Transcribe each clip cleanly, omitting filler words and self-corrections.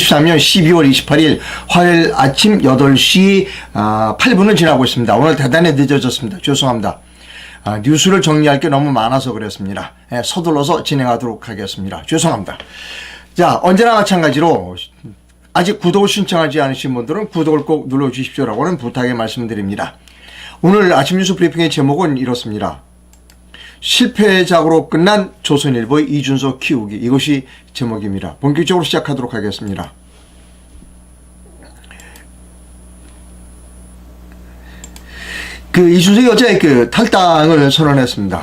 2023년 12월 28일 화요일 아침 8시 8분을 지나고 있습니다. 오늘 대단히 늦어졌습니다. 죄송합니다. 뉴스를 정리할 게 너무 많아서 그랬습니다. 서둘러서 진행하도록 하겠습니다. 죄송합니다. 자, 언제나 마찬가지로 아직 구독을 신청하지 않으신 분들은 구독을 꼭 눌러주십시오라고는 부탁의 말씀드립니다. 오늘 아침 뉴스 브리핑의 제목은 이렇습니다. 실패작으로 끝난 조선일보의 이준석 키우기, 이것이 제목입니다. 본격적으로 시작하도록 하겠습니다. 이준석이 어제 탈당을 선언했습니다.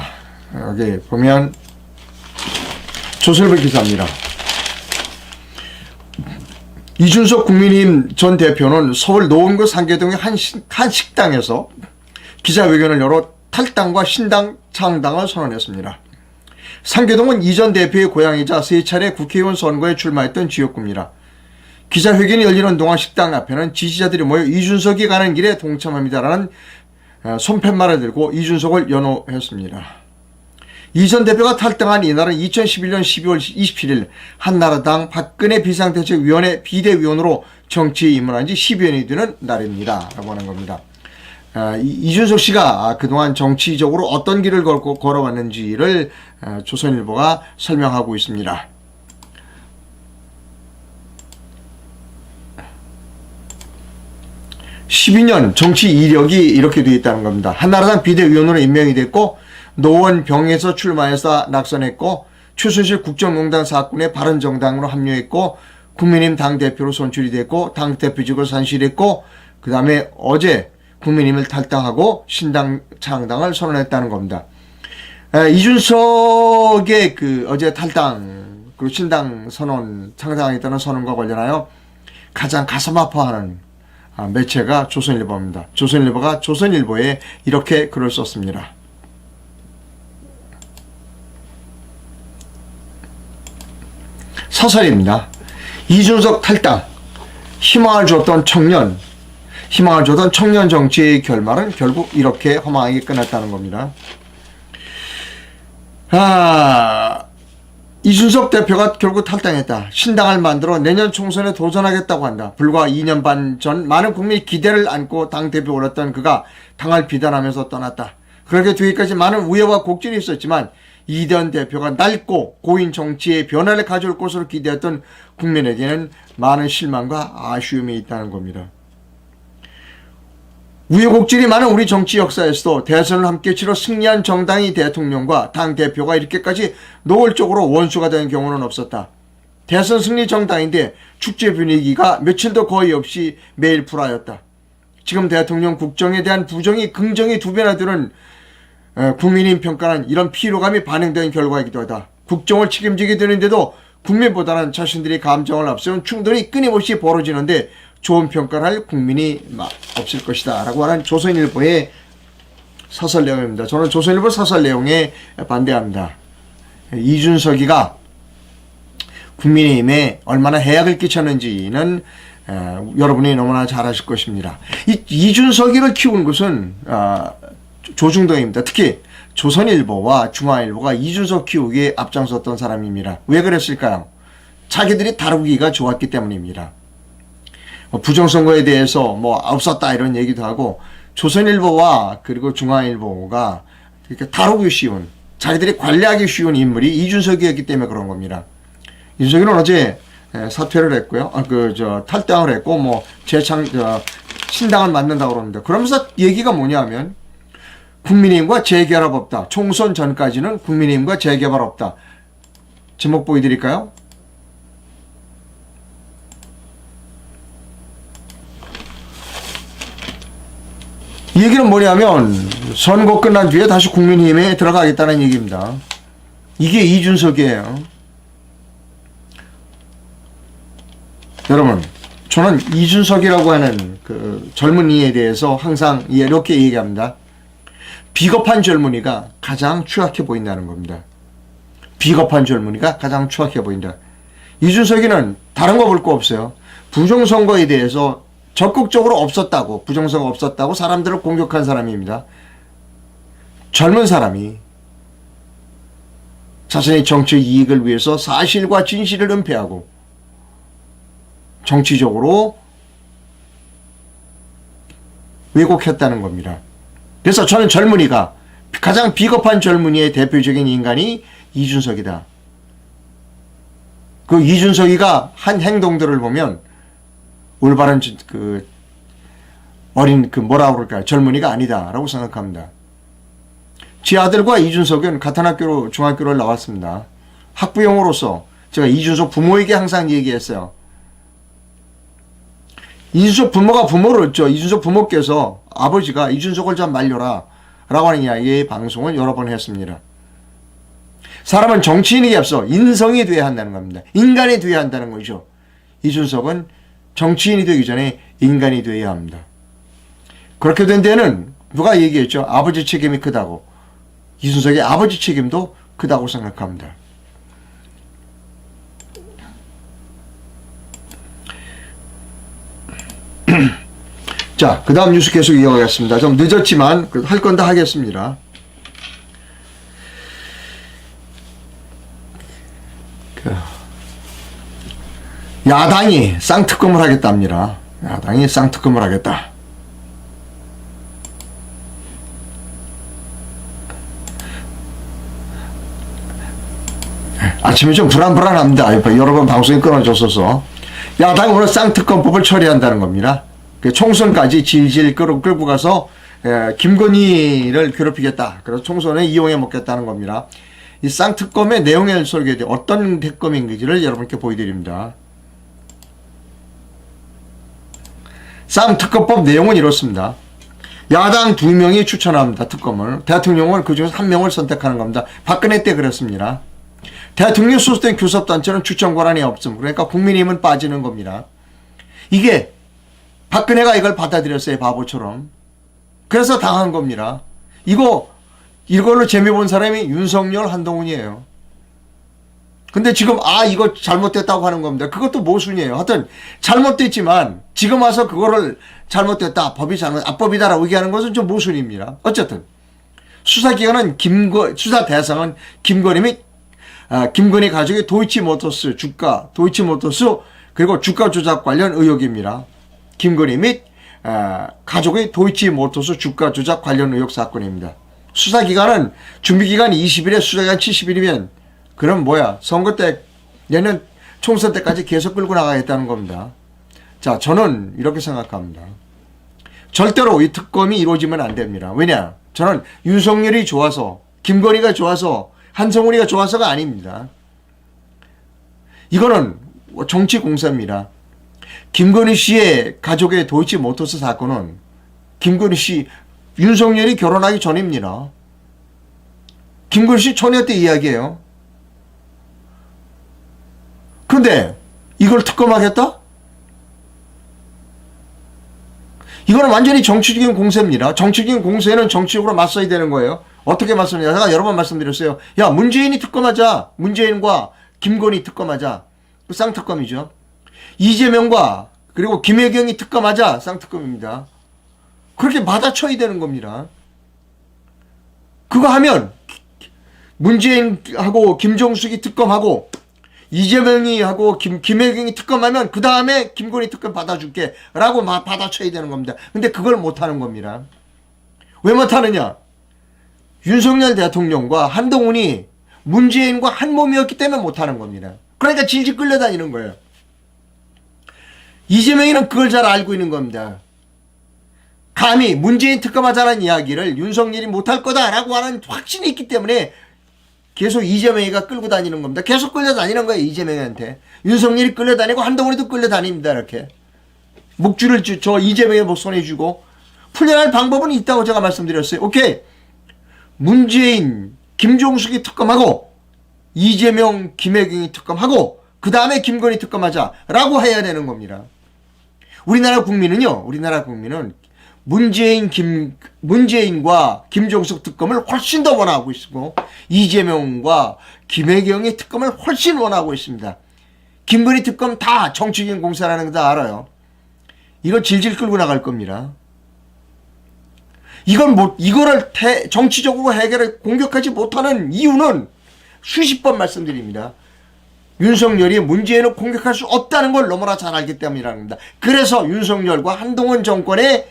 여기 보면 조선일보 기사입니다. 이준석 국민의힘 전 대표는 서울 노원구 상계동의 한 식당에서 기자회견을 열어 탈당과 신당 창당을 선언했습니다. 상계동은 이 전 대표의 고향이자 세 차례 국회의원 선거에 출마했던 지역구입니다. 기자회견이 열리는 동안 식당 앞에는 지지자들이 모여 이준석이 가는 길에 동참합니다라는 손팻말을 들고 이준석을 연호했습니다. 이 전 대표가 탈당한 이날은 2011년 12월 27일 한나라당 박근혜 비상대책위원회 비대위원으로 정치에 입문한 지 10여년이 되는 날입니다. 라고 하는 겁니다. 이준석 씨가 그동안 정치적으로 어떤 길을 걸어왔는지를 조선일보가 설명하고 있습니다. (12년) 정치 이력이 이렇게 되어 있다는 겁니다. 한나라당 비대위원으로 임명이 됐고 노원병에서 출마해서 낙선했고 최순실 국정농단 사건에 바른정당으로 합류했고 국민의힘 당대표로 선출이 됐고 당대표직을 산실했고 그 다음에 어제 국민의힘을 탈당하고 신당 창당을 선언했다는 겁니다. 이준석의 어제 탈당 그리고 신당 선언 창당하겠다는 선언과 관련하여 가장 가슴 아파하는 매체가 조선일보입니다. 조선일보가 조선일보에 이렇게 글을 썼습니다. 사설입니다. 이준석 탈당, 희망을 줬던 청년 정치의 결말은 결국 이렇게 허망하게 끝났다는 겁니다. 이준석 대표가 결국 탈당했다. 신당을 만들어 내년 총선에 도전하겠다고 한다. 불과 2년 반 전 많은 국민이 기대를 안고 당대표 올랐던 그가 당을 비단하면서 떠났다. 그렇게 뒤에까지 많은 우여와 곡절이 있었지만 이전 대표가 낡고 고인 정치의 변화를 가져올 것으로 기대했던 국민에게는 많은 실망과 아쉬움이 있다는 겁니다. 우여곡절이 많은 우리 정치 역사에서도 대선을 함께 치러 승리한 정당이 대통령과 당대표가 이렇게까지 노골적으로 원수가 되는 경우는 없었다. 대선 승리 정당인데 축제 분위기가 며칠도 거의 없이 매일 불화였다. 지금 대통령 국정에 대한 부정이 긍정이 두 배나 되는 국민의힘 평가는 이런 피로감이 반영된 결과이기도 하다. 국정을 책임지게 되는데도 국민보다는 자신들이 감정을 앞세운 충돌이 끊임없이 벌어지는데 좋은 평가를 할 국민이 없을 것이다 라고 하는 조선일보의 사설 내용입니다. 저는 조선일보 사설 내용에 반대합니다. 이준석이가 국민의힘에 얼마나 해악을 끼쳤는지는 여러분이 너무나 잘 아실 것입니다. 이준석이를 키운 것은 조중동입니다. 특히 조선일보와 중앙일보가 이준석 키우기에 앞장섰던 사람입니다. 왜 그랬을까요? 자기들이 다루기가 좋았기 때문입니다. 부정선거에 대해서 없었다 이런 얘기도 하고 조선일보와 그리고 중앙일보가 이렇게 다루기 쉬운, 자기들이 관리하기 쉬운 인물이 이준석이었기 때문에 그런 겁니다. 이준석이는 어제 사퇴를 했고요. 탈당을 했고 신당을 만든다고 그러는데, 그러면서 얘기가 뭐냐면 국민의힘과 재개발 없다. 총선 전까지는 국민의힘과 재개발 없다. 제목 보여드릴까요? 이 얘기는 뭐냐면 선거 끝난 뒤에 다시 국민의힘에 들어가겠다는 얘기입니다. 이게 이준석이에요. 여러분, 저는 이준석이라고 하는 젊은이에 대해서 항상 이렇게 얘기합니다. 비겁한 젊은이가 가장 추악해 보인다는 겁니다. 비겁한 젊은이가 가장 추악해 보인다. 이준석이는 다른 거 볼 거 없어요. 부정선거에 대해서 적극적으로 부정선거 없었다고 사람들을 공격한 사람입니다. 젊은 사람이 자신의 정치 이익을 위해서 사실과 진실을 은폐하고 정치적으로 왜곡했다는 겁니다. 그래서 저는 젊은이가 가장 비겁한 젊은이의 대표적인 인간이 이준석이다. 그 이준석이가 한 행동들을 보면 올바른 그 어린 그 뭐라 그럴까요? 젊은이가 아니다라고 생각합니다. 제 아들과 이준석은 같은 학교로 중학교를 나왔습니다. 학부형으로서 제가 이준석 부모에게 항상 얘기했어요. 이준석 부모가 부모를 이준석 부모께서 아버지가 이준석을 좀 말려라 라고 하는 이야기의 방송을 여러 번 했습니다. 사람은 정치인에게 앞서 인성이 돼야 한다는 겁니다. 인간이 돼야 한다는 거죠. 이준석은 정치인이 되기 전에 인간이 돼야 합니다. 그렇게 된 데는 누가 얘기했죠? 아버지 책임이 크다고. 이준석의 아버지 책임도 크다고 생각합니다. 자, 그 다음 뉴스 계속 이어가겠습니다. 좀 늦었지만 할 건 다 하겠습니다. 야당이 쌍특검을 하겠답니다. 야당이 쌍특검을 하겠다. 아침에 좀 불안합니다. 여러 번 방송이 끊어졌어서. 야당이 오늘 쌍특검법을 처리한다는 겁니다. 총선까지 질질 끌고 가서 김건희를 괴롭히겠다. 그래서 총선에 이용해 먹겠다는 겁니다. 이 쌍특검의 내용을 설계해 어떤 특검인지를 여러분께 보여드립니다. 쌍특검법 내용은 이렇습니다. 야당 2명이 추천합니다. 특검을. 대통령은 그중에서 1명을 선택하는 겁니다. 박근혜 때 그랬습니다. 대통령 소속된 교섭단체는 추천 권한이 없음. 그러니까 국민의힘은 빠지는 겁니다. 이게 박근혜가 이걸 받아들였어요. 바보처럼. 그래서 당한 겁니다. 이걸로 재미 본 사람이 윤석열, 한동훈이에요. 근데 지금 이거 잘못됐다고 하는 겁니다. 그것도 모순이에요. 하여튼 잘못됐지만 지금 와서 그거를 잘못됐다. 법이 악법이다라고 얘기하는 것은 좀 모순입니다. 어쨌든 수사기관은 수사 대상은 김건희 및 김건희 가족의 도이치모터스 주가, 그리고 주가 조작 관련 의혹입니다. 김건희 및 가족의 도이치모터스 주가 조작 관련 의혹 사건입니다. 수사기간은 준비기간 20일에 수사기간 70일이면 그럼 선거 때 내년 총선 때까지 계속 끌고 나가겠다는 겁니다. 자, 저는 이렇게 생각합니다. 절대로 이 특검이 이루어지면 안 됩니다. 왜냐? 저는 윤석열이 좋아서, 김건희가 좋아서, 한성훈이가 좋아서가 아닙니다. 이거는 정치 공세입니다. 김건희 씨의 가족의 도이치모터스 사건은 김건희 씨, 윤석열이 결혼하기 전입니다. 김건희 씨 초녀 때 이야기예요. 그런데 이걸 특검하겠다? 이거는 완전히 정치적인 공세입니다. 정치적인 공세는 정치적으로 맞서야 되는 거예요. 어떻게 맞서느냐? 제가 여러 번 말씀드렸어요. 야, 문재인이 특검하자. 문재인과 김건희 특검하자. 쌍특검이죠. 이재명과 그리고 김혜경이 특검하자. 쌍특검입니다. 그렇게 받아쳐야 되는 겁니다. 그거 하면 문재인하고 김정숙이 특검하고 이재명이 하고 김혜경이 특검하면 그 다음에 김건희 특검 받아줄게 라고 받아쳐야 되는 겁니다. 근데 그걸 못하는 겁니다. 왜 못하느냐? 윤석열 대통령과 한동훈이 문재인과 한 몸이었기 때문에 못하는 겁니다. 그러니까 질질 끌려다니는 거예요. 이재명이는 그걸 잘 알고 있는 겁니다. 감히 문재인 특검하자는 이야기를 윤석열이 못할 거다라고 하는 확신이 있기 때문에 계속 이재명이가 끌고 다니는 겁니다. 계속 끌려다니는 거예요. 이재명한테. 윤석열이 끌려다니고 한동훈이도 끌려다닙니다. 이렇게. 목줄을 저 이재명의 목손에 주고 풀려날 방법은 있다고 제가 말씀드렸어요. 오케이. 문재인, 김종숙이 특검하고 이재명, 김혜경이 특검하고 그 다음에 김건희 특검하자라고 해야 되는 겁니다. 우리나라 국민은 문재인과 김종숙 특검을 훨씬 더 원하고 있고 이재명과 김혜경의 특검을 훨씬 원하고 있습니다. 김건희 특검 다 정치적인 공사라는 거 다 알아요. 이거 질질 끌고 나갈 겁니다. 이거를 정치적으로 공격하지 못하는 이유는 수십 번 말씀드립니다. 윤석열이 문재인을 공격할 수 없다는 걸 너무나 잘 알기 때문이라는 겁니다. 그래서 윤석열과 한동훈 정권의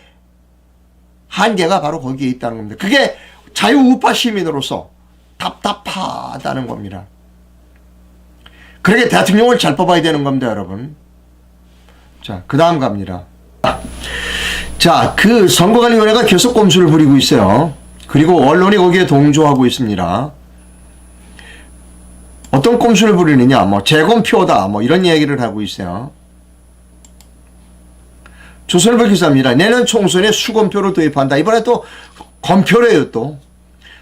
한계가 바로 거기에 있다는 겁니다. 그게 자유우파 시민으로서 답답하다는 겁니다. 그렇게 대통령을 잘 뽑아야 되는 겁니다, 여러분. 자, 그 다음 갑니다. 자, 그 선거관리위원회가 계속 꼼수를 부리고 있어요. 그리고 언론이 거기에 동조하고 있습니다. 어떤 꼼수를 부리느냐, 뭐 재검표다, 뭐 이런 얘기를 하고 있어요. 조선일보 기사입니다. 내년 총선에 수검표를 도입한다. 이번에 또 검표래요. 또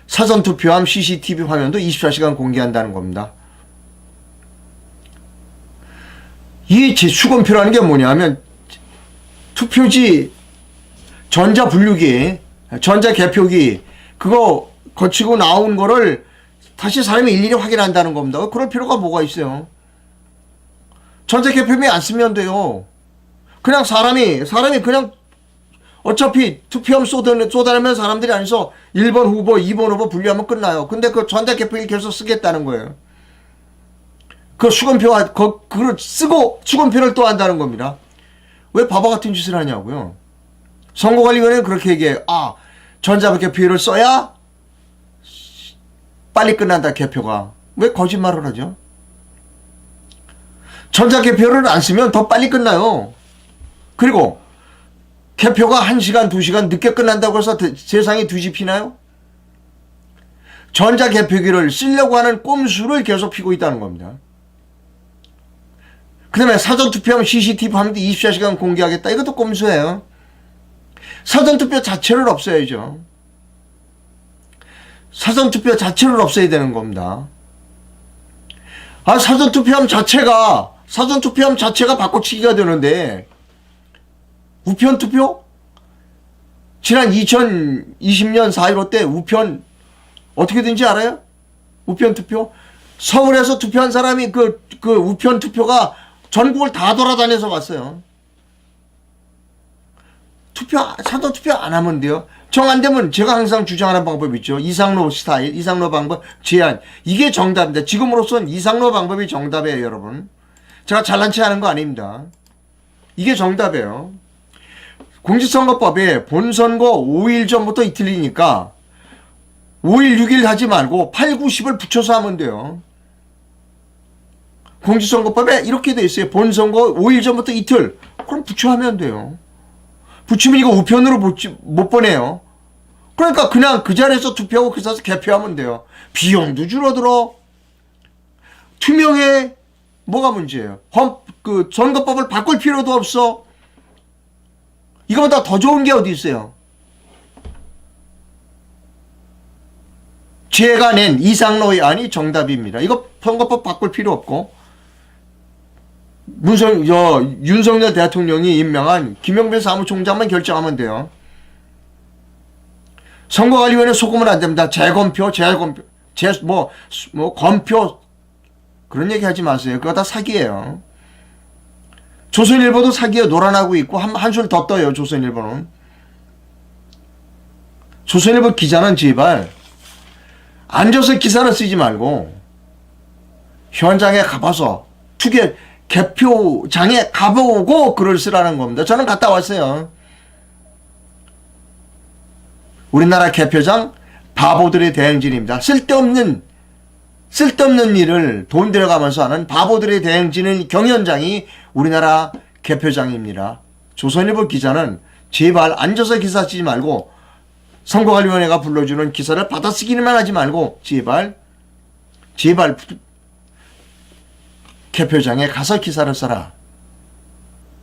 사전투표함 CCTV 화면도 24시간 공개한다는 겁니다. 이 수검표라는 게 뭐냐면 투표지 전자분류기, 전자개표기 그거 거치고 나온 거를 다시 사람이 일일이 확인한다는 겁니다. 그럴 필요가 뭐가 있어요. 전자개표기 안 쓰면 돼요. 그냥 사람이 그냥 어차피 투표함 쏟아내면 사람들이 안에서 1번 후보, 2번 후보 분류하면 끝나요. 근데 그 전자개표기 계속 쓰겠다는 거예요. 그 수검표, 그걸 쓰고 수검표를 또 한다는 겁니다. 왜 바보 같은 짓을 하냐고요. 선거관리위원회는 그렇게 얘기해요. 아, 전자개표를 써야 빨리 끝난다, 개표가. 왜 거짓말을 하죠? 전자개표를 안 쓰면 더 빨리 끝나요. 그리고 개표가 1시간, 2시간 늦게 끝난다고 해서 세상이 뒤집히나요? 전자개표기를 쓰려고 하는 꼼수를 계속 피고 있다는 겁니다. 그 다음에 사전투표하면 CCTV 화면도 24시간 공개하겠다. 이것도 꼼수예요. 사전투표 자체를 없애야죠. 사전투표 자체를 없애야 되는 겁니다. 아, 사전투표함 자체가 바꿔치기가 되는데 우편투표? 지난 2020년 4.15 때 우편 어떻게 된지 알아요? 우편투표? 서울에서 투표한 사람이 그 우편투표가 전국을 다 돌아다녀서 왔어요. 사전투표 안 하면 돼요. 정 안 되면 제가 항상 주장하는 방법이 있죠. 이상로 스타일, 이상로 방법, 제한. 이게 정답입니다. 지금으로선 이상로 방법이 정답이에요, 여러분. 제가 잘난 체 하는 거 아닙니다. 이게 정답이에요. 공직선거법에 본선거 5일 전부터 이틀이니까 5일, 6일 하지 말고 8, 9, 10을 붙여서 하면 돼요. 공직선거법에 이렇게 돼 있어요. 본선거 5일 전부터 이틀. 그럼 붙여하면 돼요. 붙이면 이거 우편으로 못 보내요. 그러니까 그냥 그 자리에서 투표하고 그 자리에서 개표하면 돼요. 비용도 줄어들어. 투명해. 뭐가 문제예요? 선거법을 바꿀 필요도 없어. 이거보다 더 좋은 게 어디 있어요? 제가 낸 이상로의 안이 정답입니다. 이거 선거법 바꿀 필요 없고 윤석열 대통령이 임명한 김영빈 사무총장만 결정하면 돼요. 선거관리위원회 속으면 안 됩니다. 재검표, 검표 그런 얘기 하지 마세요. 그거 다 사기예요. 조선일보도 사기에 놀아나고 있고 한술 더 떠요. 조선일보는. 조선일보 기자는 제발 앉아서 기사를 쓰지 말고 현장에 가봐서 개표장에 가보고 글을 쓰라는 겁니다. 저는 갔다 왔어요. 우리나라 개표장 바보들의 대행진입니다. 쓸데없는 일을 돈 들여가면서 하는 바보들의 대행진의 경연장이 우리나라 개표장입니다. 조선일보 기자는 제발 앉아서 기사 쓰지 말고 선거관리위원회가 불러주는 기사를 받아쓰기만 하지 말고 제발 개표장에 가서 기사를 써라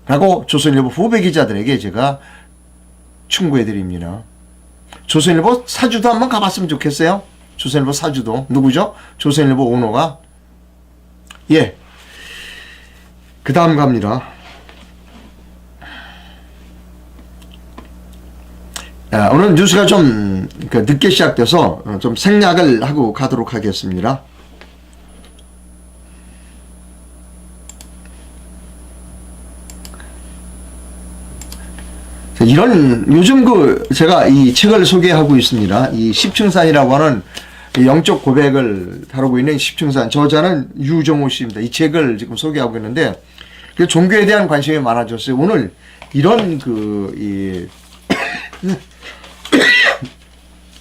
라고 조선일보 후배 기자들에게 제가 충고해 드립니다. 조선일보 사주도 한번 가봤으면 좋겠어요. 조선일보 사주도. 누구죠? 조선일보 오너가. 예. 그 다음 갑니다. 오늘 뉴스가 좀 늦게 시작돼서 좀 생략을 하고 가도록 하겠습니다. 요즘 제가 이 책을 소개하고 있습니다. 이 십층산이라고 하는 영적 고백을 다루고 있는 십층산, 저자는 유정호 씨입니다. 이 책을 지금 소개하고 있는데, 종교에 대한 관심이 많아졌어요. 오늘 이런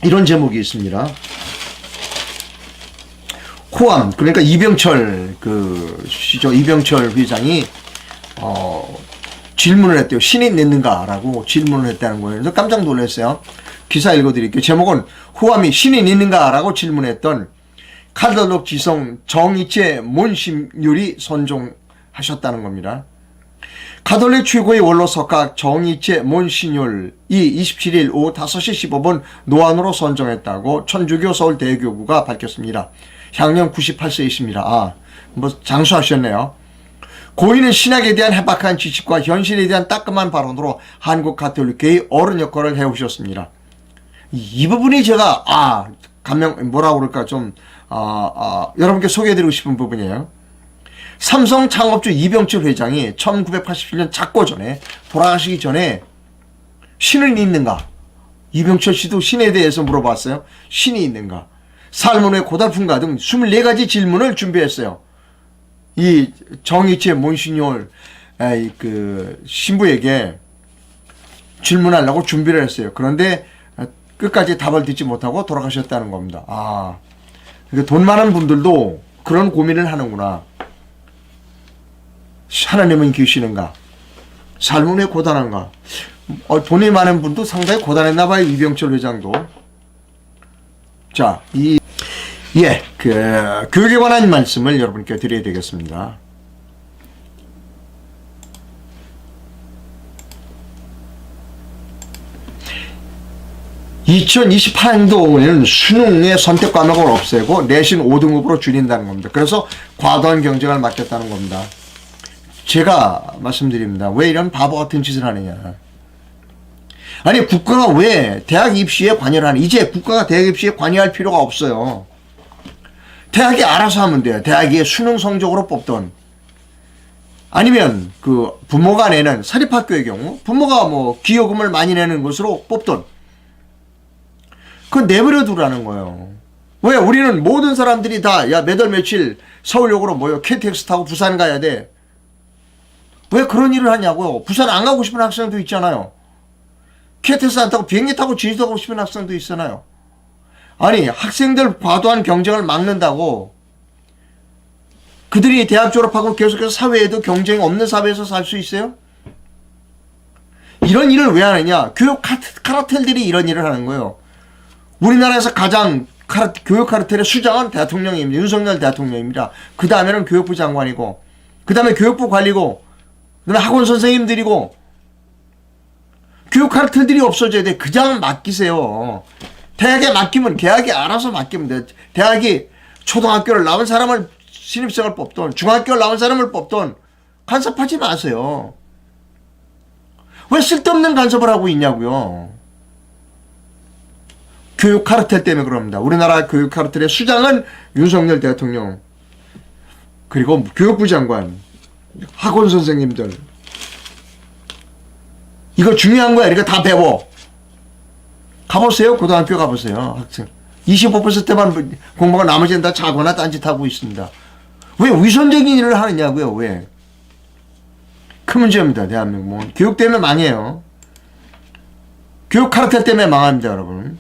이런 제목이 있습니다. 호암, 그러니까 이병철 이병철 회장이 질문을 했대요. 신이 있는가라고 질문을 했다는 거예요. 그래서 깜짝 놀랐어요. 기사 읽어드릴게요. 제목은 호암이 신이 있는가라고 질문했던 카톨릭 지성 정이체 몬심률이 선종하셨다는 겁니다. 가톨릭 최고의 원로 석학 정이체 몬시뇰이 27일 오후 5시 15분 노안으로 선정했다고 천주교 서울대교구가 밝혔습니다. 향년 98세이십니다. 장수하셨네요. 고인은 신학에 대한 해박한 지식과 현실에 대한 따끔한 발언으로 한국 가톨릭계의 어른 역할을 해오셨습니다. 이 부분이 제가 여러분께 소개해드리고 싶은 부분이에요. 삼성 창업주 이병철 회장이 1987년 작고전에 돌아가시기 전에 신은 있는가? 이병철 씨도 신에 대해서 물어봤어요. 신이 있는가? 삶의 고달픔과 등 24가지 질문을 준비했어요. 이 정이체 몬시뇰 신부에게 질문하려고 준비를 했어요. 그런데 끝까지 답을 듣지 못하고 돌아가셨다는 겁니다. 돈 많은 분들도 그런 고민을 하는구나. 하나님은 계시는가? 삶은 왜 고단한가? 돈이 많은 분도 상당히 고단했나 봐요. 이병철 회장도. 자, 교육에 관한 말씀을 여러분께 드려야 되겠습니다. (2028년도에는) 수능의 선택 과목을 없애고 내신 5등급으로 줄인다는 겁니다. 그래서 과도한 경쟁을 막겠다는 겁니다. 제가 말씀드립니다. 왜 이런 바보 같은 짓을 하느냐. 아니, 국가가 왜 대학 입시에 관여를 하냐. 이제 국가가 대학 입시에 관여할 필요가 없어요. 대학이 알아서 하면 돼요. 대학이 수능 성적으로 뽑던, 아니면 부모가 내는 사립학교의 경우 부모가 기여금을 많이 내는 것으로 뽑던, 그건 내버려 두라는 거예요. 왜 우리는 모든 사람들이 다 몇 월 며칠 서울역으로 모여 KTX 타고 부산 가야 돼. 왜 그런 일을 하냐고요. 부산 안 가고 싶은 학생도 있잖아요. KTX 안 타고 비행기 타고 제주도 가고 싶은 학생도 있잖아요. 아니, 학생들 과도한 경쟁을 막는다고 그들이 대학 졸업하고 계속해서 사회에도 경쟁이 없는 사회에서 살 수 있어요? 이런 일을 왜 하느냐. 교육 카르텔들이 이런 일을 하는 거예요. 우리나라에서 가장 교육 카르텔의 수장은 대통령입니다. 윤석열 대통령입니다. 그 다음에는 교육부 장관이고, 그 다음에 교육부 관리고, 그 다음에 학원 선생님들이고, 교육 카르텔들이 없어져야 돼. 그냥 맡기세요. 대학에 맡기면, 대학이 알아서 맡기면 돼. 대학이 초등학교를 나온 사람을 신입생을 뽑던, 중학교를 나온 사람을 뽑던, 간섭하지 마세요. 왜 쓸데없는 간섭을 하고 있냐고요. 교육 카르텔 때문에 그럽니다. 우리나라 교육 카르텔의 수장은 윤석열 대통령, 그리고 교육부 장관, 학원 선생님들. 이거 중요한 거야. 이거 다 배워. 가보세요. 고등학교 가보세요. 학생 25%만 공부가 나머지는 다 자거나 딴짓하고 있습니다. 왜 위선적인 일을 하느냐고요. 왜? 큰 문제입니다. 대한민국은. 교육 때문에 망해요. 교육 카르텔 때문에 망합니다. 여러분.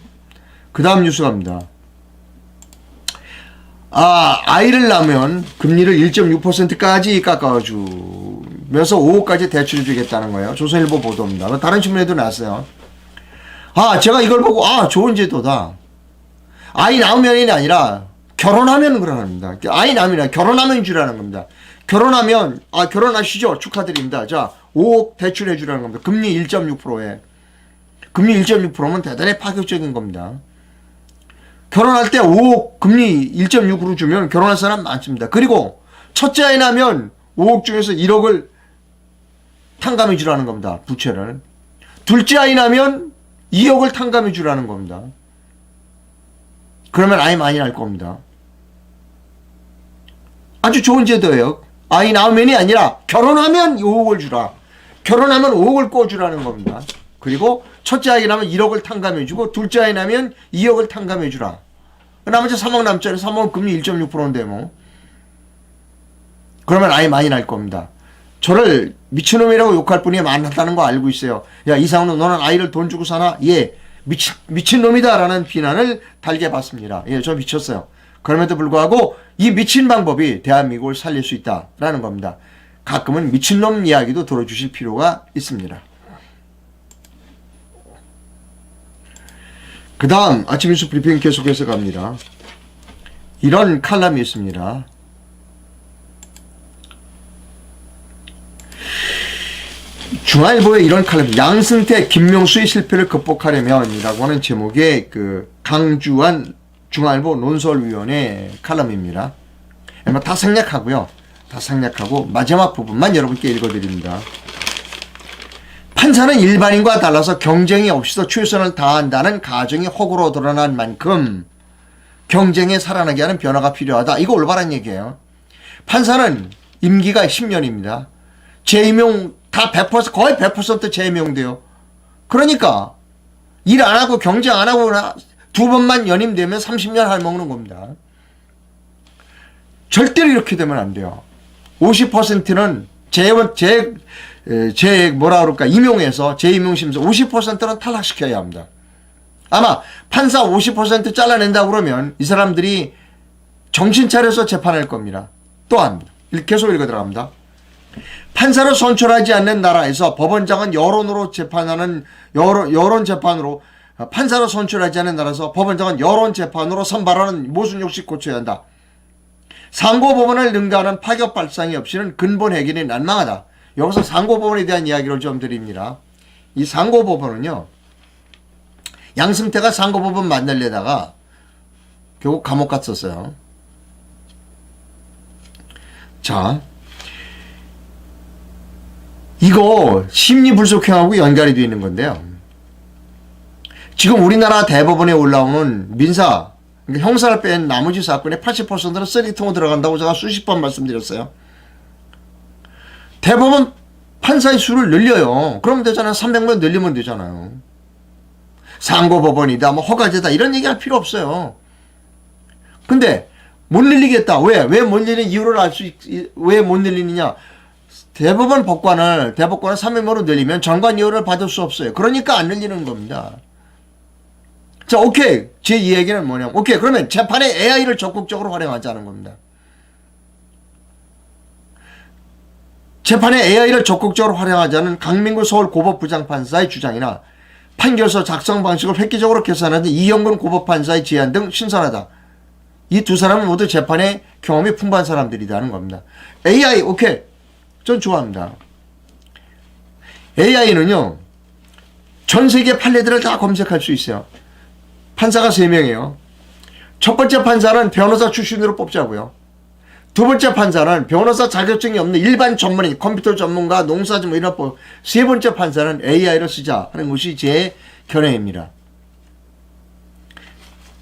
그 다음 뉴스 갑니다. 아이를 낳으면 금리를 1.6%까지 깎아주면서 5억까지 대출해 주겠다는 거예요. 조선일보 보도입니다. 다른 신문에도 났어요. 제가 이걸 보고 좋은 제도다. 아이 낳으면이 아니라 결혼하면 그러랍니다. 아이 낳으면 결혼하면 주라는 겁니다. 결혼하면 결혼하시죠. 축하드립니다. 자, 5억 대출해 주라는 겁니다. 금리 1.6%에. 금리 1.6%면 대단히 파격적인 겁니다. 결혼할 때 5억 금리 1.6으로 주면 결혼할 사람 많습니다. 그리고 첫째 아이 낳으면 5억 중에서 1억을 탕감해 주라는 겁니다. 부채를. 둘째 아이 낳으면 2억을 탕감해 주라는 겁니다. 그러면 아이 많이 낳을 겁니다. 아주 좋은 제도예요. 아이 낳으면이 아니라 결혼하면 5억을 주라. 결혼하면 5억을 꿔주라는 겁니다. 그리고 첫째 아이 낳으면 1억을 탕감해주고 둘째 아이 낳으면 2억을 탕감해주라. 나머지 3억 남짜리 3억 금리 1.6%인데 뭐. 그러면 아예 많이 날 겁니다. 저를 미친놈이라고 욕할 분이 많다는 거 알고 있어요. 야, 이상훈 너는 아이를 돈 주고 사나? 예. 미친놈이다 라는 비난을 달게 받습니다. 예, 저 미쳤어요. 그럼에도 불구하고 이 미친 방법이 대한민국을 살릴 수 있다라는 겁니다. 가끔은 미친놈 이야기도 들어주실 필요가 있습니다. 그 다음 아침 뉴스 브리핑 계속해서 갑니다. 이런 칼럼이 있습니다. 중앙일보에 이런 칼럼, 양승태, 김명수의 실패를 극복하려면 이라고 하는 제목의 그 강주환 중앙일보 논설위원회 칼럼입니다. 다 생략하고요. 다 생략하고 마지막 부분만 여러분께 읽어드립니다. 판사는 일반인과 달라서 경쟁이 없이도 최선을 다한다는 가정이 허구로 드러난 만큼 경쟁에 살아나게 하는 변화가 필요하다. 이거 올바른 얘기예요. 판사는 임기가 10년입니다. 재임용 다 100%, 거의 100% 재임용돼요. 그러니까 일 안 하고 경쟁 안 하고 두 번만 연임되면 30년 할먹는 겁니다. 절대로 이렇게 되면 안 돼요. 50%는 뭐라 그럴까, 임용해서 재임용심사 50%는 탈락시켜야 합니다. 아마 판사 50% 잘라낸다고 그러면 이 사람들이 정신 차려서 재판할 겁니다. 또한 계속 읽어 들어갑니다. 판사를 선출하지 않는 나라에서 법원장은 여론으로 재판하는 여론 재판으로, 판사를 선출하지 않는 나라에서 법원장은 여론 재판으로 선발하는 모순욕식 고쳐야 한다. 상고법원을 능가하는 파격 발상이 없이는 근본 해결이 난망하다. 여기서 상고법원에 대한 이야기를 좀 드립니다. 이 상고법원은요, 양승태가 상고법원 만들려다가 결국 감옥 갔었어요. 자, 이거 심리불속행하고 연관이 되어 있는 건데요. 지금 우리나라 대법원에 올라오는 민사, 그러니까 형사를 뺀 나머지 사건의 80%는 쓰레기통으로 들어간다고 제가 수십 번 말씀드렸어요. 대법원 판사의 수를 늘려요. 그러면 되잖아요. 300명 늘리면 되잖아요. 상고법원이다, 뭐 허가제다, 이런 얘기할 필요 없어요. 근데 못 늘리겠다. 왜 못 늘리는 이유를 왜 못 늘리느냐? 대법원 법관을 300명으로 늘리면 전관 이유를 받을 수 없어요. 그러니까 안 늘리는 겁니다. 자, 오케이. 제 이 얘기는 뭐냐면, 오케이. 그러면 재판에 AI를 적극적으로 활용하자는 겁니다. 재판에 AI를 적극적으로 활용하자는 강민구 서울 고법부장판사의 주장이나 판결서 작성 방식을 획기적으로 개선하는 이영근 고법판사의 제안 등 신선하다. 이 두 사람은 모두 재판에 경험이 풍부한 사람들이라는 겁니다. AI, 오케이. 전 좋아합니다. AI는요, 전 세계 판례들을 다 검색할 수 있어요. 판사가 3명이에요. 첫 번째 판사는 변호사 출신으로 뽑자고요. 두 번째 판사는 변호사 자격증이 없는 일반 전문인, 컴퓨터 전문가, 농사 좀 이런 법. 세 번째 판사는 AI를 쓰자 하는 것이 제 견해입니다.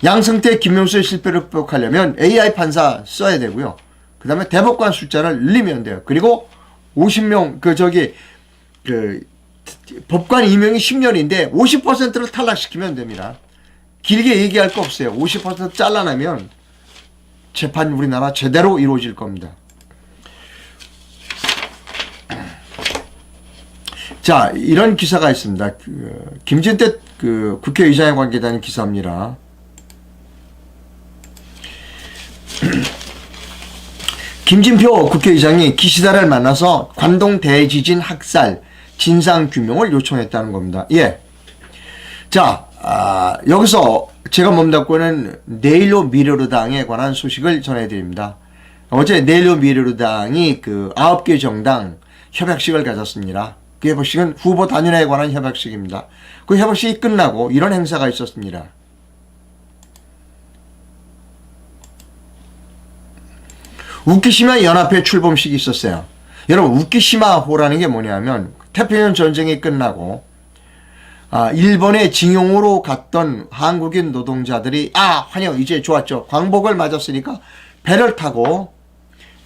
양승태, 김명수의 실패를 극복하려면 AI 판사 써야 되고요. 그 다음에 대법관 숫자를 늘리면 돼요. 그리고 50명, 법관 임용이 10년인데 50%를 탈락시키면 됩니다. 길게 얘기할 거 없어요. 50% 잘라내면 재판 우리나라 제대로 이루어질 겁니다. 자, 이런 기사가 있습니다. 김진태 국회의장에 관계되는 기사입니다. 김진표 국회의장이 기시다를 만나서 관동 대지진 학살 진상규명을 요청했다는 겁니다. 예. 자, 여기서 제가 몸담고는 내일로 미래로당에 관한 소식을 전해드립니다. 어제 내일로 미래로당이 9개 정당 협약식을 가졌습니다. 그 협약식은 후보 단일화에 관한 협약식입니다. 그 협약식이 끝나고 이런 행사가 있었습니다. 우키시마 연합회 출범식이 있었어요. 여러분, 우키시마호라는 게 뭐냐면 태평양 전쟁이 끝나고 일본의 징용으로 갔던 한국인 노동자들이 환영, 이제 좋았죠. 광복을 맞았으니까 배를 타고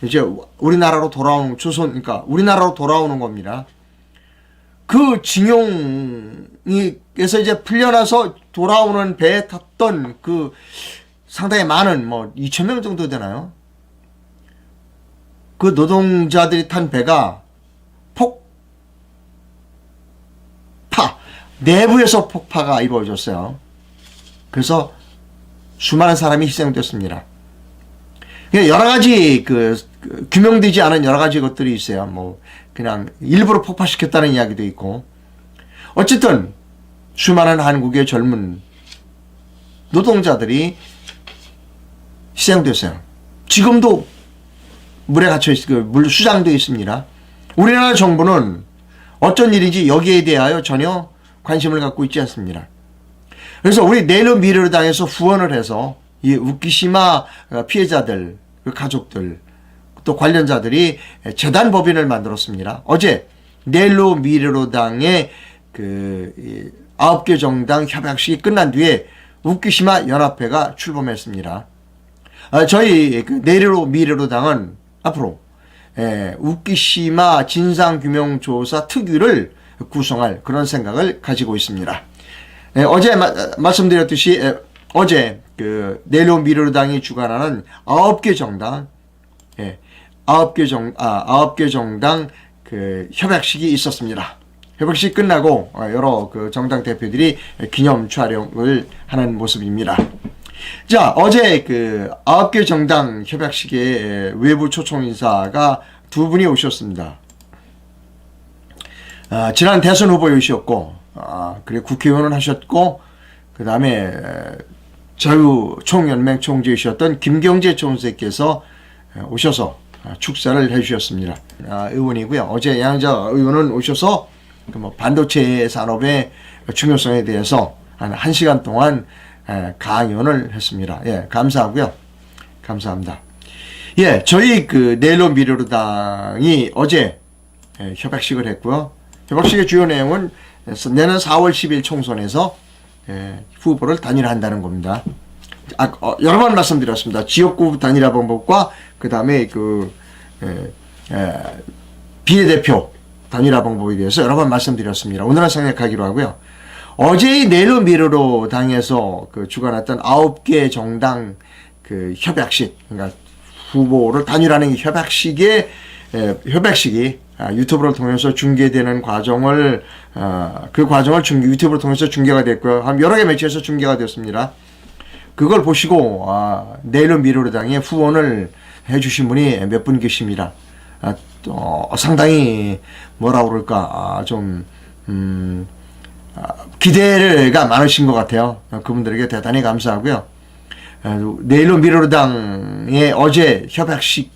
이제 우리나라로 돌아오는, 그러니까 우리나라로 돌아오는 겁니다. 그 징용에서 이제 풀려나서 돌아오는 배에 탔던 그 상당히 많은 2,000명 정도 되나요? 그 노동자들이 탄 배가 내부에서 폭파가 이루어졌어요. 그래서 수많은 사람이 희생됐습니다. 여러 가지 규명되지 않은 여러 가지 것들이 있어요. 그냥 일부러 폭파시켰다는 이야기도 있고. 어쨌든 수많은 한국의 젊은 노동자들이 희생됐어요. 지금도 물에 갇혀 물 수장되어 있습니다. 우리나라 정부는 어쩐 일인지 여기에 대하여 전혀 관심을 갖고 있지 않습니다. 그래서 우리 내일로 미래로 당해서 후원을 해서 이 우키시마 피해자들, 그 가족들, 또 관련자들이 재단 법인을 만들었습니다. 어제 내일로 미래로 당의 9개 정당 협약식이 끝난 뒤에 우키시마 연합회가 출범했습니다. 저희 내일로 미래로 당은 앞으로 우키시마 진상규명조사 특위를 구성할 그런 생각을 가지고 있습니다. 어제 말씀드렸듯이 어제 내일로 미래로당이 주관하는 9개 정당 9개 정당 협약식이 있었습니다. 협약식 끝나고 여러 정당 대표들이 기념 촬영을 하는 모습입니다. 자, 어제 9개 정당 협약식에 외부 초청 인사가 두 분이 오셨습니다. 지난 대선 후보이셨고, 그리고 국회의원을 하셨고, 그 다음에 자유총연맹 총재이셨던 김경재 총재께서 오셔서 축사를 해주셨습니다. 의원이고요. 어제 양자 의원은 오셔서 반도체 산업의 중요성에 대해서 한 1시간 동안 강연을 했습니다. 예, 감사하고요. 감사합니다. 예, 저희 내일로 미래로당이 어제 협약식을 했고요. 협약식의 주요 내용은 내년 4월 10일 총선에서 후보를 단일화한다는 겁니다. 여러 번 말씀드렸습니다. 지역구 단일화 방법과 그 다음에 비례대표 단일화 방법에 대해서 여러 번 말씀드렸습니다. 오늘은 생략하기로 하고요. 어제의 내일로 미래로 당에서 주관했던 9개 정당 협약식, 그러니까 후보를 단일화하는 협약식이 유튜브를 통해서 중계되는 과정을 유튜브를 통해서 중계가 됐고요. 여러 개 매체에서 중계가 됐습니다. 그걸 보시고 내일로 미래로당에 후원을 해주신 분이 몇 분 계십니다. 상당히 뭐라 그럴까 기대가 많으신 것 같아요. 그분들에게 대단히 감사하고요. 내일로 미래로당의 어제 협약식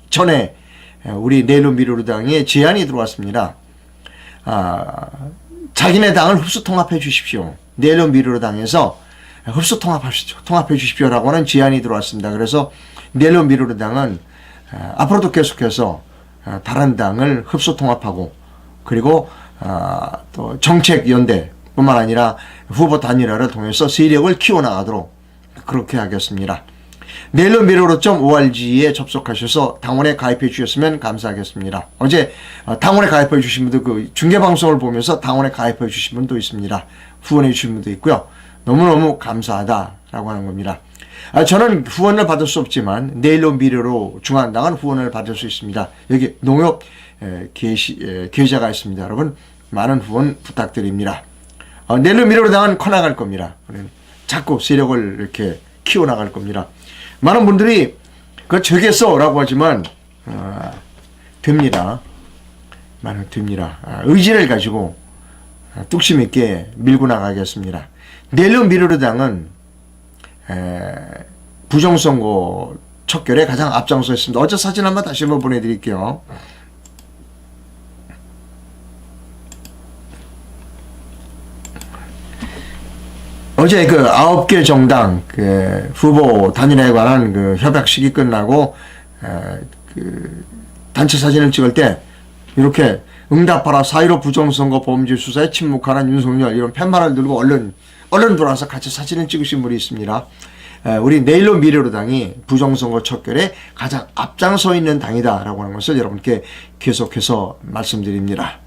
전에 우리 내일로 미래로당에 제안이 들어왔습니다. 자기네 당을 흡수 통합해 주십시오. 내일로 미래로당에서 흡수 통합해 주십시오라고 하는 제안이 들어왔습니다. 그래서 내일로 미래로당은 앞으로도 계속해서 다른 당을 흡수 통합하고, 그리고 또 정책 연대뿐만 아니라 후보 단일화를 통해서 세력을 키워나가도록 그렇게 하겠습니다. 내일로 미래로.org에 접속하셔서 당원에 가입해 주셨으면 감사하겠습니다. 어제 당원에 가입해 주신 분도 중계방송을 보면서 당원에 가입해 주신 분도 있습니다. 후원해 주신 분도 있고요. 너무너무 감사하다라고 하는 겁니다. 저는 후원을 받을 수 없지만 내일로 미래로 중앙당은 후원을 받을 수 있습니다. 여기 농협 계좌가 있습니다. 여러분 많은 후원 부탁드립니다. 내일로 미래로 당은 커나갈 겁니다. 자꾸 세력을 이렇게 키워나갈 겁니다. 많은 분들이 그거 저겠어 라고 하지만 됩니다. 됩니다. 의지를 가지고 뚝심 있게 밀고 나가겠습니다. 내일로 미래로 당은 부정선거 척결에 가장 앞장서 있습니다. 어제 사진 한번 다시 한번 보내드릴게요. 어제 9개 정당 후보 단일화에 관한 협약식이 끝나고 단체 사진을 찍을 때 이렇게 응답하라 4.15 부정선거 범죄 수사에 침묵하는 윤석열 이런 팻말을 들고 얼른 돌아와서 같이 사진을 찍으신 분이 있습니다. 우리 내일로 미래로 당이 부정선거 척결에 가장 앞장서 있는 당이다라고 하는 것을 여러분께 계속해서 말씀드립니다.